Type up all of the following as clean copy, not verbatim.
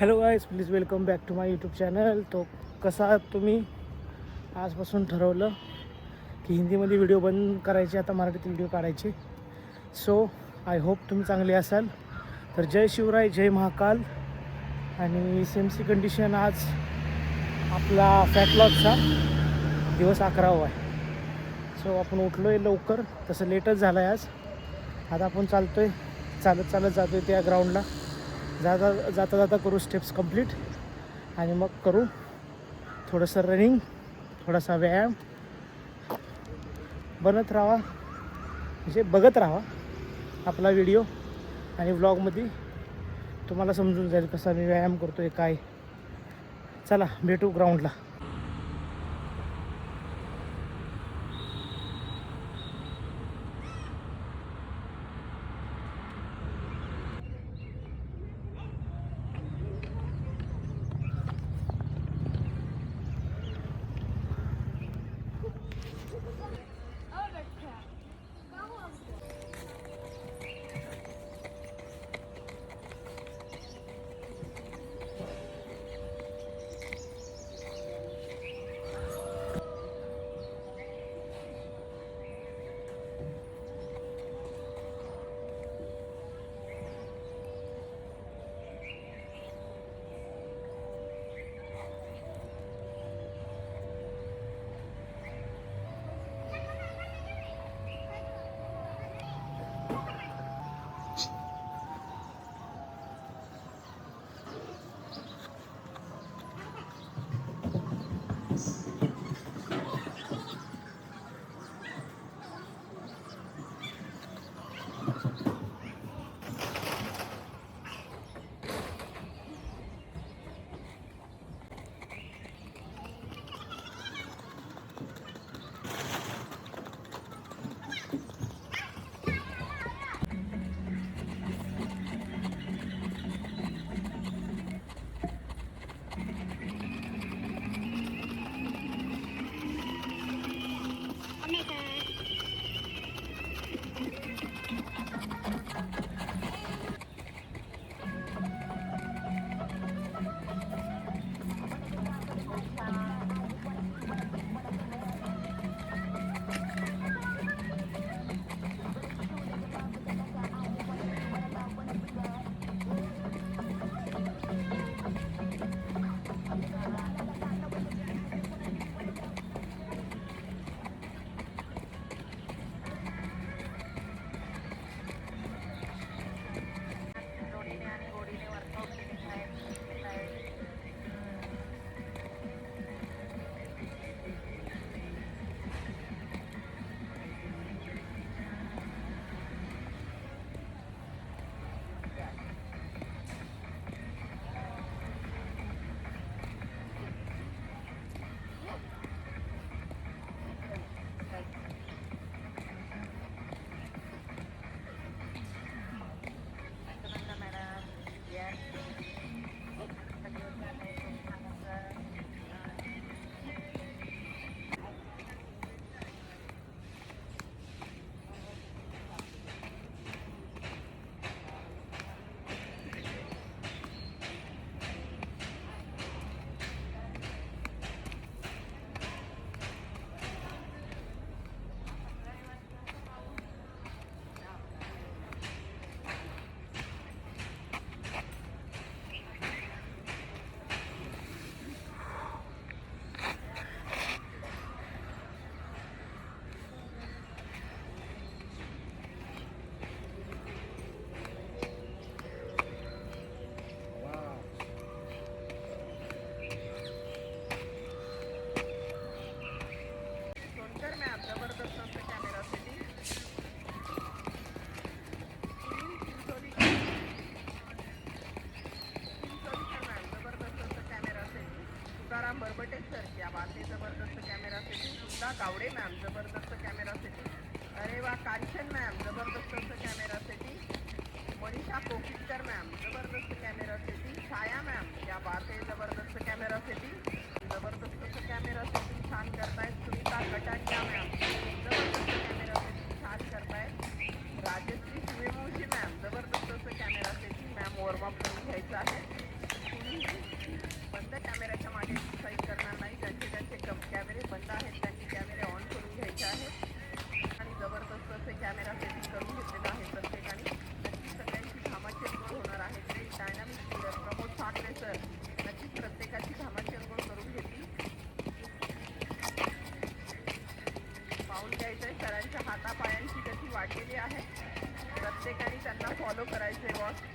Hello guys, please welcome back to my YouTube channel. तो कसा आहात तुम्ही? आजपासून ठरवलं की हिंदीमध्ये व्हिडिओ बंद करायचे, आता मराठीतील व्हिडिओ काढायचे. सो आय होप तुम्ही चांगले असाल. तर जय शिवराय, जय महाकाल. आणि सेमसी कंडिशन, आज आपला फॅट लॉसचा दिवस 11वा आहे. सो आपण उठलो आहे लवकर, तसं लेटच झालं आहे आज. आता आपण चालत जातो आहे त्या ग्राउंडला. जाता जाता करू स्टेप्स कंप्लीट आणि मग करू थोडंसं रनिंग, थोडासा व्यायाम. बघत राहा आपला व्हिडिओ आणि व्लॉगमध्ये तुम्हाला समजून जाईल कसा मी व्यायाम करतो आहे, काय. चला भेटू ग्राउंडला. बरबटे सर, क्या बात है, जबरदस्त कॅमेरा सेटिंग. सुद्धा कावडे मॅम, जबरदस्त कॅमेरा सेटिंग. अरे वा, कांचन मॅम, जबरदस्त कॅमेरा सेटिंग. मनीषा कोकिटकर मॅम, जबरदस्त कॅमेरा सेटिंग. छाया मॅम, क्या बात है, जबरदस्त कॅमेरा सेटिंग. जबरदस्त कॅमेरा सेटिंग छान करतायत. सुनीता कटारिया मॅम, जबरदस्त कॅमेरा सेटिंग छान करतायत. राजश्री सूर्यवंशी मॅम, जबरदस्त कॅमेरा सेटिंग. मॅम वॉर्मअप करून घ्यायचं आहे. तर नक्कीच प्रत्येकाची घामाची अंघोळ करून घेतली. पाहून घ्यायचंय सरांच्या हातापायांची गती वाढलेली आहे. प्रत्येकाने त्यांना फॉलो करायचंय बॉस.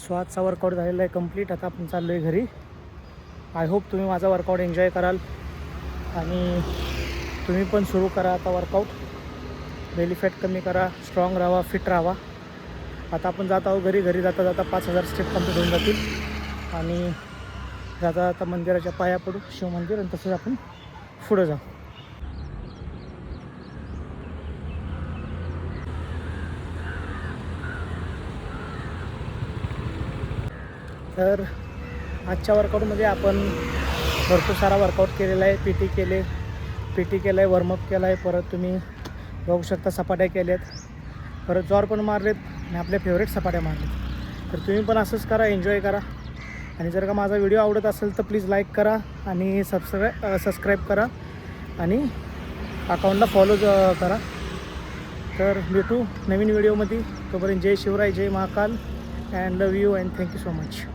सो आजचा वर्कआउट झालेला आहे कंप्लीट. आता आपण चाललो आहे घरी. आय होप तुम्ही माझा वर्कआउट एन्जॉय कराल आणि तुम्ही पण सुरू करा आता वर्कआउट. बेली फॅट कमी करा, स्ट्रॉंग राहा, फिट राहा. आता आपण जात आहोत घरी. घरी जाता जाता 5000 स्टेप कंप्लीट होऊन जातील आणि जाता जाता मंदिराच्या पाया पडू, शिवमंदिर, आणि तसंच आपण पुढं जाऊ. तर आजच्या वर्कआउटमध्ये आपण भरपूर सारा वर्कआउट केलेला आहे. पी टी केलं आहे, वॉर्मअप केला आहे, परत तुम्ही बघू शकता सपाट्या केल्यात, परत जोर पण मारलेत आणि आपल्या फेवरेट सपाट्या मारलेत. तर तुम्ही पण असंच करा, एन्जॉय करा. आणि जर का माझा व्हिडिओ आवडत असेल तर प्लीज लाईक करा आणि सबस्क्राईब करा आणि अकाउंटला फॉलो करा. तर भेटू नवीन व्हिडिओमध्ये. तोपर्यंत जय शिवराय, जय Mahakal, and love you and thank you so much.